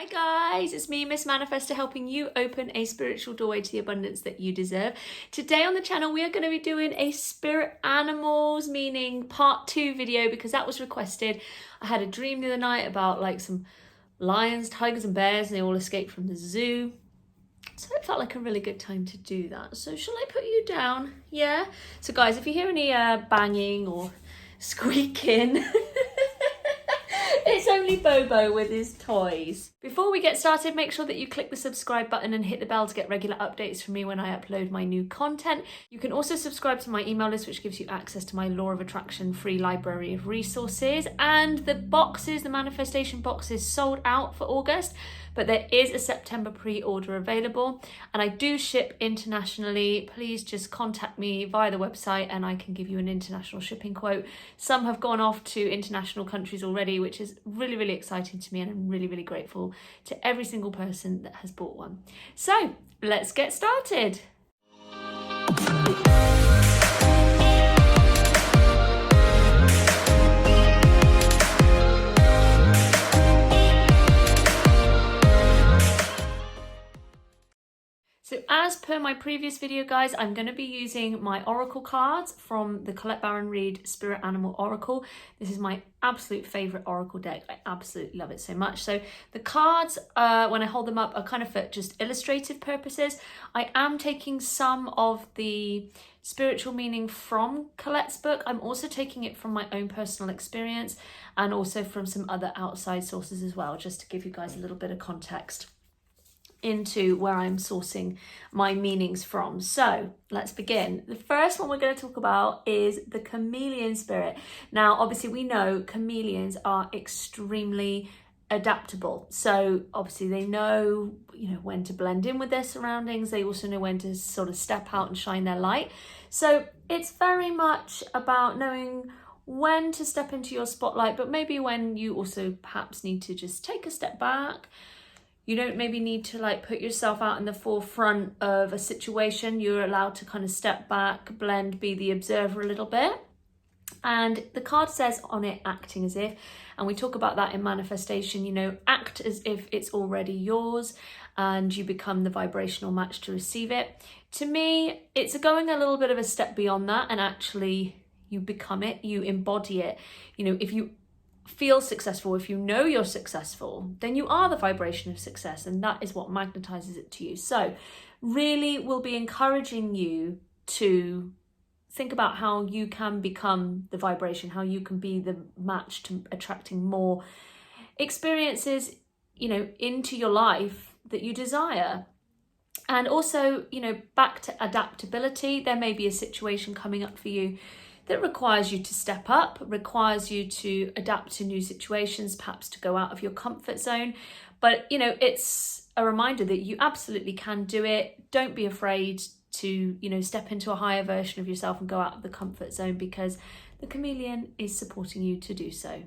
Hi guys, it's me, Miss Manifester, helping you open a spiritual doorway to the abundance that you deserve. Today on the channel, we are going to be doing a spirit animals, meaning part 2 video, because that was requested. I had a dream the other night about like some lions, tigers and bears, and they all escaped from the zoo. So it felt like a really good time to do that. So shall I put you down? Yeah? So guys, if you hear any banging or squeaking, it's only Bobo with his toys. Before we get started, make sure that you click the subscribe button and hit the bell to get regular updates from me when I upload my new content. You can also subscribe to my email list, which gives you access to my Law of Attraction free library of resources. And the boxes, the manifestation boxes, sold out for August, but there is a September pre-order available, and I do ship internationally. Please just contact me via the website and I can give you an international shipping quote. Some have gone off to international countries already, which is really, really exciting to me, and I'm really, really grateful to every single person that has bought one. So let's get started. So as per my previous video, guys, I'm going to be using my Oracle cards from the Colette Baron Reid Spirit Animal Oracle. This is my absolute favourite Oracle deck. I absolutely love it so much. So the cards, when I hold them up, are kind of for just illustrative purposes. I am taking some of the spiritual meaning from Colette's book. I'm also taking it from my own personal experience and also from some other outside sources as well, just to give you guys a little bit of context into where I'm sourcing my meanings from. So let's begin. The first one we're going to talk about is the Chameleon spirit. Now, obviously we know chameleons are extremely adaptable. So obviously they know, when to blend in with their surroundings. They also know when to sort of step out and shine their light. So it's very much about knowing when to step into your spotlight, but maybe when you also perhaps need to just take a step back. You don't maybe need to like put yourself out in the forefront of a situation. You're allowed to kind of step back, blend, be the observer a little bit. And the card says on it, acting as if, and we talk about that in manifestation, act as if it's already yours and you become the vibrational match to receive it. To me, it's going a little bit of a step beyond that, and actually you become it, you embody it. If you feel successful, if you know you're successful, then you are the vibration of success, and that is what magnetizes it to you. So really we'll be encouraging you to think about how you can become the vibration, how you can be the match to attracting more experiences, into your life that you desire. And also, back to adaptability, there may be a situation coming up for you that requires you to step up, requires you to adapt to new situations, perhaps to go out of your comfort zone. But, it's a reminder that you absolutely can do it. Don't be afraid to, step into a higher version of yourself and go out of the comfort zone, because the chameleon is supporting you to do so.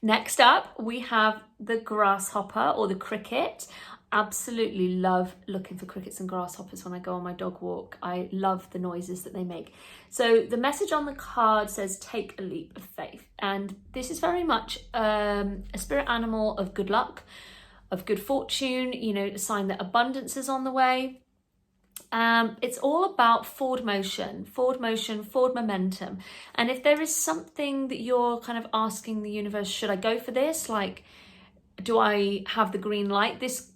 Next up, we have the grasshopper or the cricket. Absolutely love looking for crickets and grasshoppers when I go on my dog walk. I love the noises that they make. So the message on the card says, take a leap of faith. And this is very much a spirit animal of good luck, of good fortune, a sign that abundance is on the way. It's all about forward motion, forward momentum. And if there is something that you're kind of asking the universe, should I go for this? Like, do I have the green light? This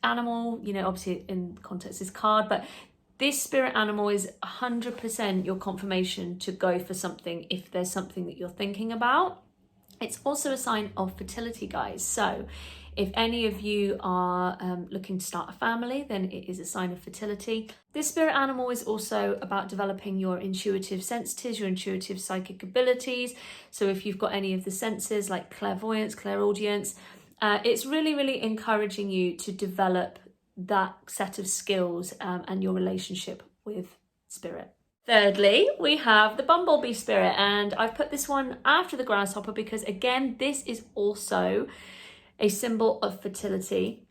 animal, obviously in context this card, but this spirit animal is 100% your confirmation to go for something if there's something that you're thinking about. It's also a sign of fertility, guys. So if any of you are looking to start a family, then it is a sign of fertility. This spirit animal is also about developing your intuitive sensitives, your intuitive psychic abilities. So if you've got any of the senses like clairvoyance, clairaudience, it's really, really encouraging you to develop that set of skills and your relationship with spirit. Thirdly, we have the Bumblebee Spirit, and I've put this one after the grasshopper because, again, this is also a symbol of fertility.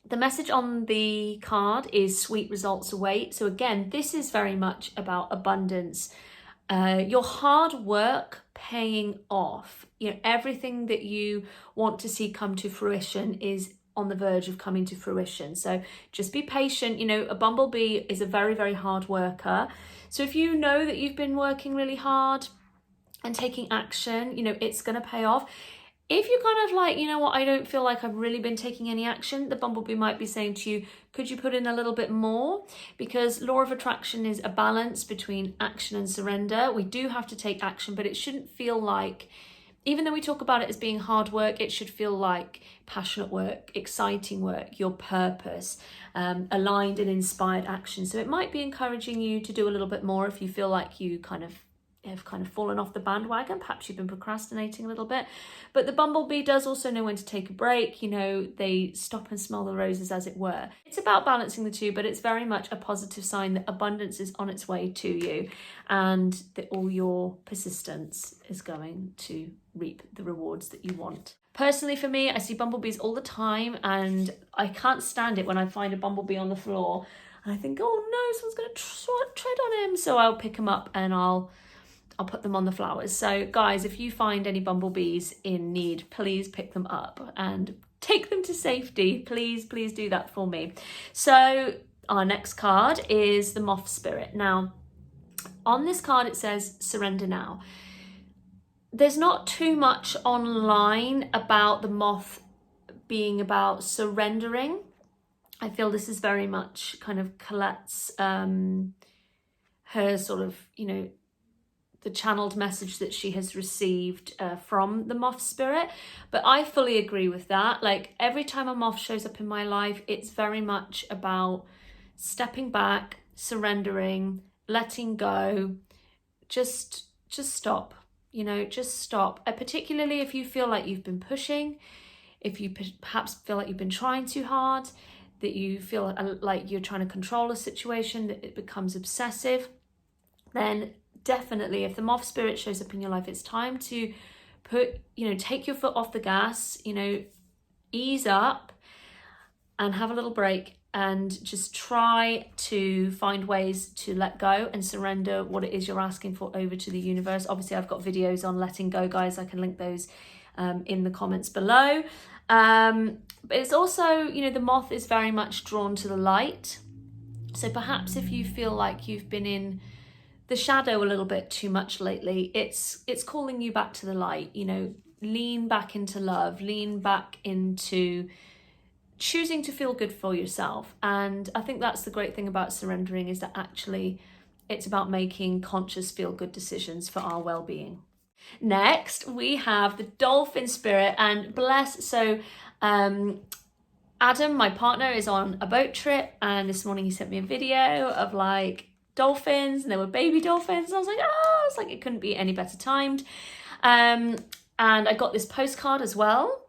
The message on the card is sweet results await. So again, this is very much about abundance, your hard work paying off. Everything that you want to see come to fruition is on the verge of coming to fruition. So just be patient. You know, a bumblebee is a very, very hard worker. So if you know that you've been working really hard and taking action, you know, it's going to pay off. If you're kind of like, you know what, I don't feel like I've really been taking any action, the bumblebee might be saying to you, could you put in a little bit more? Because law of attraction is a balance between action and surrender. We do have to take action, but it shouldn't feel like, even though we talk about it as being hard work, it should feel like passionate work, exciting work, your purpose, aligned and inspired action. So it might be encouraging you to do a little bit more if you feel like you have kind of fallen off the bandwagon. Perhaps you've been procrastinating a little bit. But the bumblebee does also know when to take a break. You know, they stop and smell the roses, as it were. It's about balancing the two, but it's very much a positive sign that abundance is on its way to you and that all your persistence is going to reap the rewards that you want. Personally, for me, I see bumblebees all the time and I can't stand it when I find a bumblebee on the floor and I think, oh no, someone's going to tread on him. So I'll pick him up and I'll put them on the flowers. So guys, if you find any bumblebees in need, please pick them up and take them to safety. Please do that for me. So our next card is the Moth Spirit. Now, on this card, it says surrender now. There's not too much online about the moth being about surrendering. I feel this is very much kind of Colette's, her sort of, you know, the channeled message that she has received from the Moth Spirit. But I fully agree with that. Like every time a moth shows up in my life, it's very much about stepping back, surrendering, letting go, just stop, you know, just stop. Particularly if you feel like you've been pushing, if you perhaps feel like you've been trying too hard, that you feel like you're trying to control a situation, that it becomes obsessive, then definitely, if the Moth Spirit shows up in your life, it's time to take your foot off the gas, you know, ease up and have a little break and just try to find ways to let go and surrender what it is you're asking for over to the universe. Obviously, I've got videos on letting go, guys. I can link those in the comments below. But it's also, you know, the moth is very much drawn to the light. So perhaps if you feel like you've been in the shadow a little bit too much lately, it's calling you back to the light. You know, lean back into love, lean back into choosing to feel good for yourself. And I think that's the great thing about surrendering, is that actually it's about making conscious feel good decisions for our well-being. Next we have the Dolphin Spirit, and so Adam, my partner, is on a boat trip, and this morning he sent me a video of like dolphins, and there were baby dolphins, and I was like, it couldn't be any better timed. And I got this postcard as well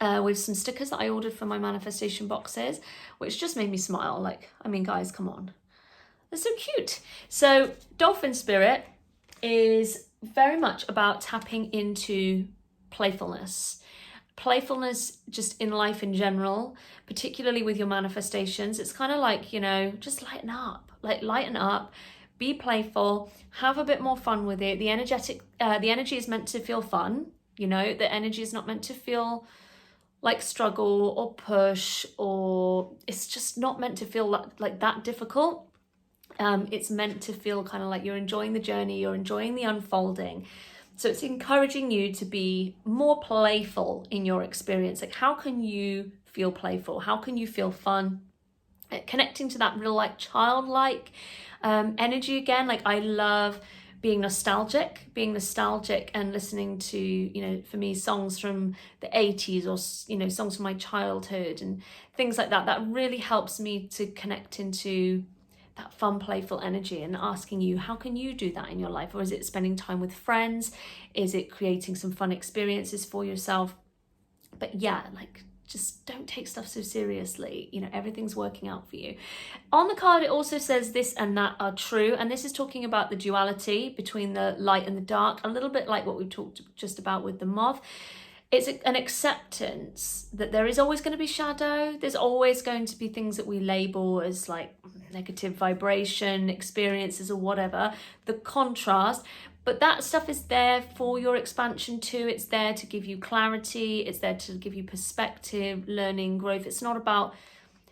with some stickers that I ordered for my manifestation boxes, which just made me smile. Like, I mean, guys, come on, they're so cute. So Dolphin Spirit is very much about tapping into playfulness just in life in general, particularly with your manifestations. It's kind of like, you know, just lighten up, be playful, have a bit more fun with it. The energy is meant to feel fun, you know, the energy is not meant to feel like struggle or push, or it's just not meant to feel like that difficult. It's meant to feel kind of like you're enjoying the journey, you're enjoying the unfolding. So it's encouraging you to be more playful in your experience. Like, how can you feel playful? How can you feel fun? Connecting to that real like childlike energy again. Like, I love being nostalgic and listening to, you know, for me, songs from the 80s or, you know, songs from my childhood and things like that. That really helps me to connect into that fun, playful energy, and asking you, how can you do that in your life? Or is it spending time with friends? Is it creating some fun experiences for yourself? But yeah, like, just don't take stuff so seriously. You know, everything's working out for you. On the card, it also says this and that are true. And this is talking about the duality between the light and the dark, a little bit like what we talked just about with the moth. It's an acceptance that there is always going to be shadow. There's always going to be things that we label as like negative vibration experiences or whatever, the contrast. But that stuff is there for your expansion too. It's there to give you clarity. It's there to give you perspective, learning, growth. It's not about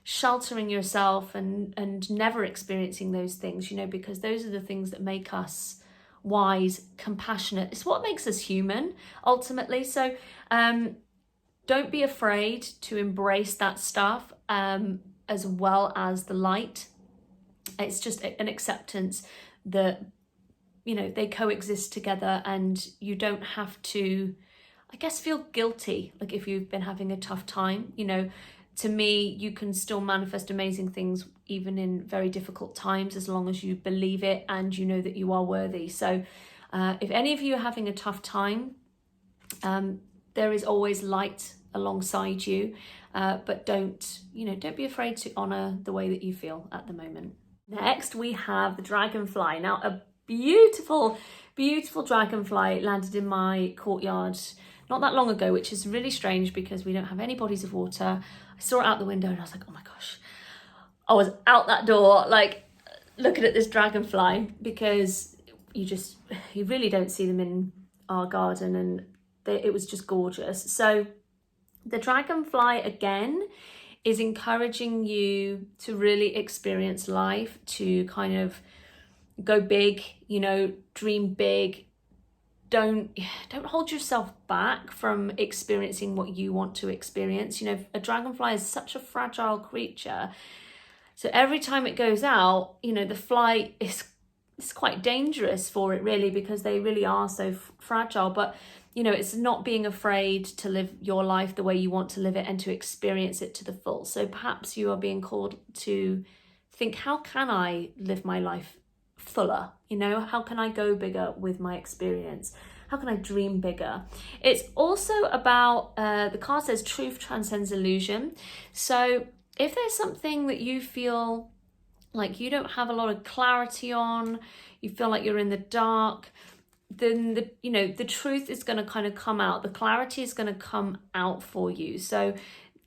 sheltering yourself and never experiencing those things, you know, because those are the things that make us wise, compassionate. It's what makes us human ultimately. So don't be afraid to embrace that stuff, as well as the light. It's just an acceptance that, you know, they coexist together, and you don't have to, I guess, feel guilty. Like if you've been having a tough time, you know, to me, you can still manifest amazing things even in very difficult times, as long as you believe it and you know that you are worthy. So if any of you are having a tough time, there is always light alongside you, but don't be afraid to honor the way that you feel at the moment. Next, we have the dragonfly. Now, a beautiful dragonfly landed in my courtyard not that long ago, which is really strange because we don't have any bodies of water. I saw it out the window and I was like, oh my gosh. I was out that door, like, looking at this dragonfly, because you really don't see them in our garden, and it was just gorgeous. So the dragonfly, again, is encouraging you to really experience life, to kind of go big, you know, dream big. Don't hold yourself back from experiencing what you want to experience. You know, a dragonfly is such a fragile creature. So every time it goes out, you know, the flight is quite dangerous for it, really, because they really are so fragile. But, you know, it's not being afraid to live your life the way you want to live it and to experience it to the full. So perhaps you are being called to think, how can I live my life fuller? You know, how can I go bigger with my experience? How can I dream bigger? It's also about, the card says truth transcends illusion. So if there's something that you feel like you don't have a lot of clarity on, you feel like you're in the dark, then the truth is going to kind of come out. The clarity is going to come out for you. So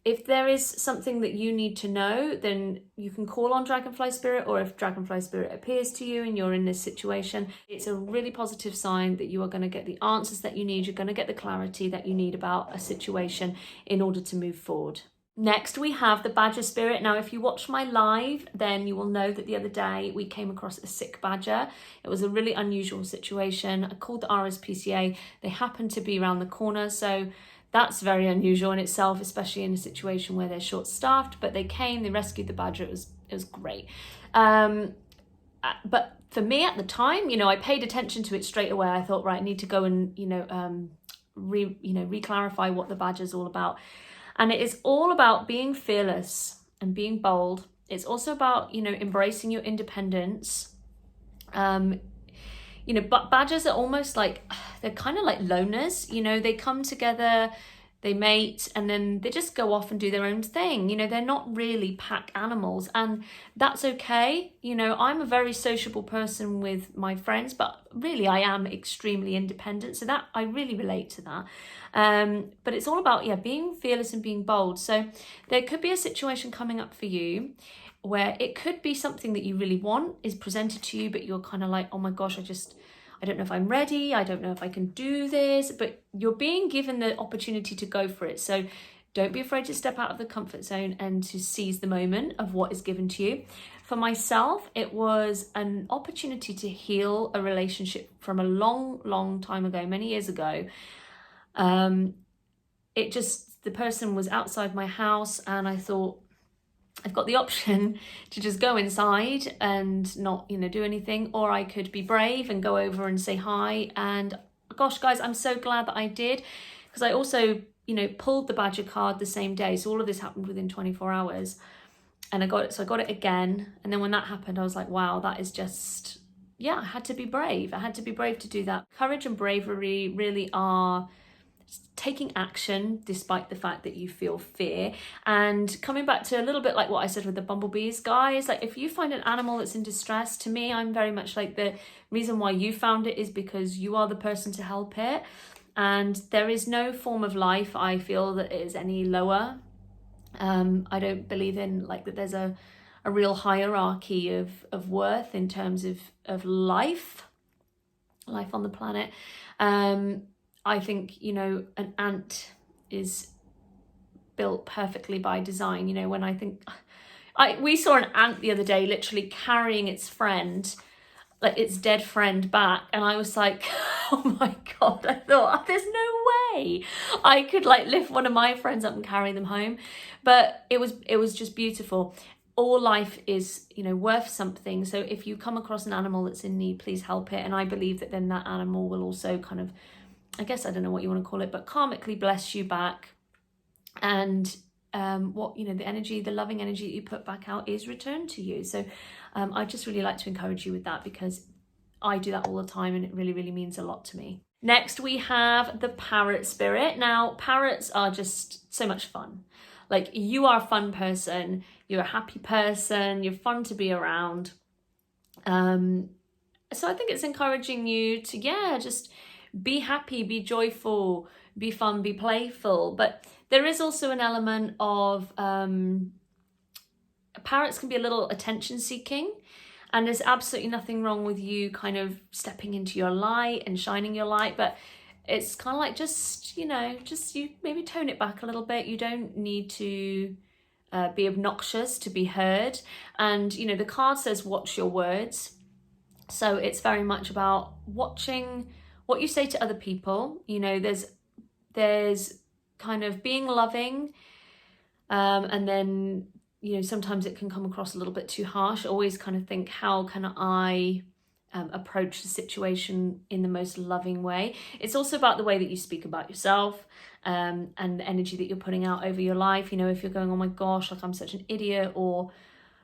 if there is something that you need to know, then you can call on Dragonfly Spirit, or if Dragonfly Spirit appears to you and you're in this situation, it's a really positive sign that you are going to get the answers that you need. You're going to get the clarity that you need about a situation in order to move forward. Next, we have the Badger Spirit. Now, if you watch my live, then you will know that the other day we came across a sick badger. It was a really unusual situation. I called the RSPCA. They happened to be around the corner, so that's very unusual in itself, especially in a situation where they're short-staffed. But they came, they rescued the badger. It was great. But for me at the time, you know, I paid attention to it straight away. I thought, right, I need to go and re-clarify what the badger's all about. And it is all about being fearless and being bold. It's also about, you know, embracing your independence. You know, but badgers are almost like, they're kind of like loners, you know, they come together, they mate, and then they just go off and do their own thing. You know, they're not really pack animals, and that's okay. You know, I'm a very sociable person with my friends, but really I am extremely independent. So that, I really relate to that. But it's all about, being fearless and being bold. So there could be a situation coming up for you where it could be something that you really want is presented to you, but you're kind of like, oh my gosh, I don't know if I'm ready. I don't know if I can do this, but you're being given the opportunity to go for it. So don't be afraid to step out of the comfort zone and to seize the moment of what is given to you. For myself, it was an opportunity to heal a relationship from a long, long time ago, many years ago. The person was outside my house, and I thought, I've got the option to just go inside and not, do anything, or I could be brave and go over and say hi. And gosh, guys, I'm so glad that I did, because I also, pulled the badger card the same day. So all of this happened within 24 hours, and I got it again. And then when that happened, I was like, wow, that is just, I had to be brave. I had to be brave to do that. Courage and bravery really are taking action despite the fact that you feel fear. And coming back to a little bit like what I said with the bumblebees, guys, like if you find an animal that's in distress, to me, I'm very much like, the reason why you found it is because you are the person to help it. And there is no form of life, I feel, that is any lower. I don't believe in like that there's a real hierarchy of worth in terms of life. life on the planet. I think, you know, an ant is built perfectly by design. You know, when I think, we saw an ant the other day literally carrying its friend, like its dead friend, back, and I was like, oh my God, I thought, there's no way I could like lift one of my friends up and carry them home. But it was just beautiful. All life is, you know, worth something. So if you come across an animal that's in need, please help it. And I believe that then that animal will also kind of, I guess, I don't know what you want to call it, but karmically bless you back. And what, you know, the energy, the loving energy that you put back out is returned to you. So I just really like to encourage you with that, because I do that all the time and it really, really means a lot to me. Next, we have the Parrot Spirit. Now, parrots are just so much fun. Like, you are a fun person, you're a happy person, you're fun to be around. So I think it's encouraging you to, yeah, just be happy, be joyful, be fun, be playful. But there is also an element of parrots can be a little attention seeking, and there's absolutely nothing wrong with you kind of stepping into your light and shining your light, but it's kind of like, just, you know, just you maybe tone it back a little bit. You don't need to be obnoxious to be heard. And, you know, the card says watch your words. So it's very much about watching what you say to other people. You know, there's kind of being loving, and then, you know, sometimes it can come across a little bit too harsh. Always kind of think, how can I approach the situation in the most loving way? It's also about the way that you speak about yourself, and the energy that you're putting out over your life. You know, if you're going, oh my gosh, like I'm such an idiot, or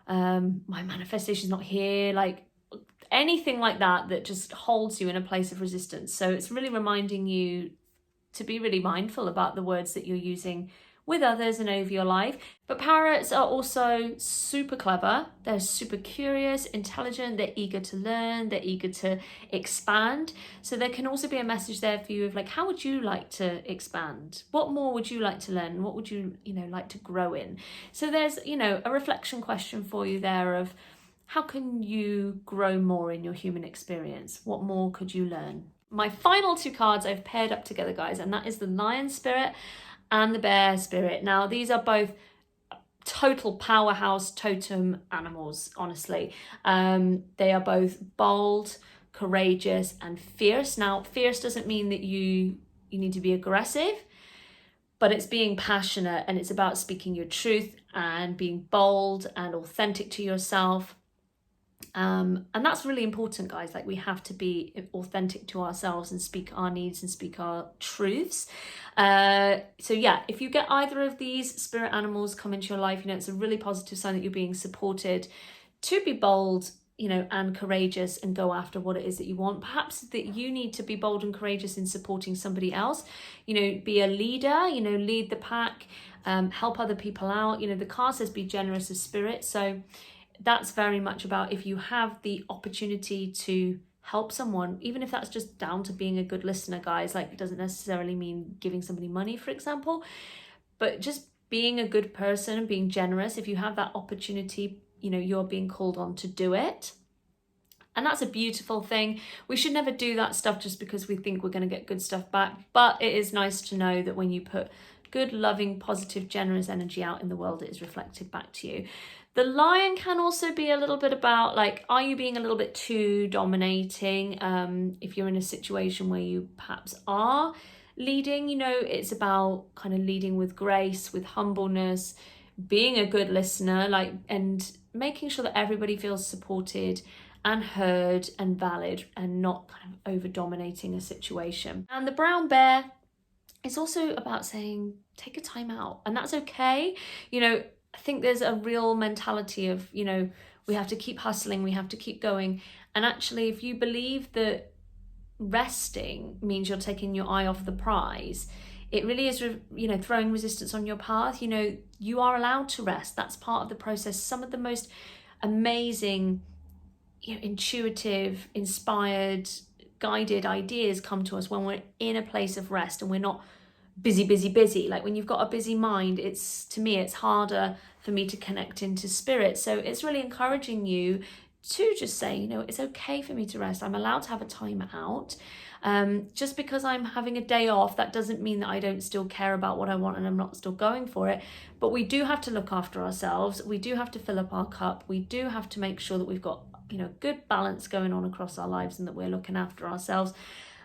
my manifestation's not here, like anything like that, that just holds you in a place of resistance. So it's really reminding you to be really mindful about the words that you're using with others and over your life. But parrots are also super clever. They're super curious, intelligent, they're eager to learn, they're eager to expand. So there can also be a message there for you of like, how would you like to expand? What more would you like to learn? What would you, you know, like to grow in? So there's, you know, a reflection question for you there of, how can you grow more in your human experience? What more could you learn? My final two cards I've paired up together, guys, and that is the Lion Spirit and the Bear Spirit. Now, these are both total powerhouse totem animals, honestly. They are both bold, courageous, and fierce. Now, fierce doesn't mean that you need to be aggressive, but it's being passionate, and it's about speaking your truth and being bold and authentic to yourself. And that's really important, guys. Like, we have to be authentic to ourselves and speak our needs and speak our truths. So yeah, if you get either of these spirit animals come into your life, you know, it's a really positive sign that you're being supported to be bold, you know, and courageous, and go after what it is that you want. Perhaps that you need to be bold and courageous in supporting somebody else, you know, be a leader, you know, lead the pack, help other people out. You know, the card says be generous of spirit. So that's very much about, if you have the opportunity to help someone, even if that's just down to being a good listener, guys, like, it doesn't necessarily mean giving somebody money, for example, but just being a good person and being generous. If you have that opportunity, you know, you're being called on to do it. And that's a beautiful thing. We should never do that stuff just because we think we're going to get good stuff back. But it is nice to know that when you put good, loving, positive, generous energy out in the world, it is reflected back to you. The Lion can also be a little bit about, like, are you being a little bit too dominating? If you're in a situation where you perhaps are leading, you know, it's about kind of leading with grace, with humbleness, being a good listener, like, and making sure that everybody feels supported and heard and valid, and not kind of over dominating a situation. And the Brown Bear is also about saying, take a time out, and that's okay. You know, I think there's a real mentality of, you know, we have to keep hustling, we have to keep going. And actually, if you believe that resting means you're taking your eye off the prize, it really is, you know, throwing resistance on your path. You know, you are allowed to rest. That's part of the process. Some of the most amazing, you know, intuitive, inspired, guided ideas come to us when we're in a place of rest and we're not busy. Like, when you've got a busy mind, it's, to me, it's harder for me to connect into spirit. So it's really encouraging you to just say, you know, it's okay for me to rest. I'm allowed to have a time out. Just because I'm having a day off, that doesn't mean that I don't still care about what I want and I'm not still going for it. But we do have to look after ourselves. We do have to fill up our cup. We do have to make sure that we've got, you know, good balance going on across our lives and that we're looking after ourselves.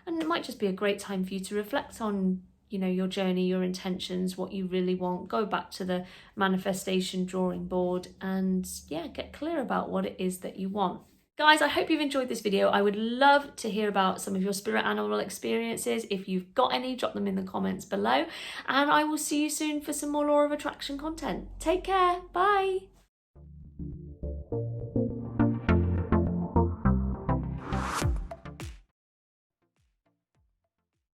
And it might just be a great time for you to reflect on, you know, your journey, your intentions, what you really want. Go back to the manifestation drawing board and yeah, get clear about what it is that you want. Guys, I hope you've enjoyed this video. I would love to hear about some of your spirit animal experiences. If you've got any, drop them in the comments below. And I will see you soon for some more Law of Attraction content. Take care. Bye.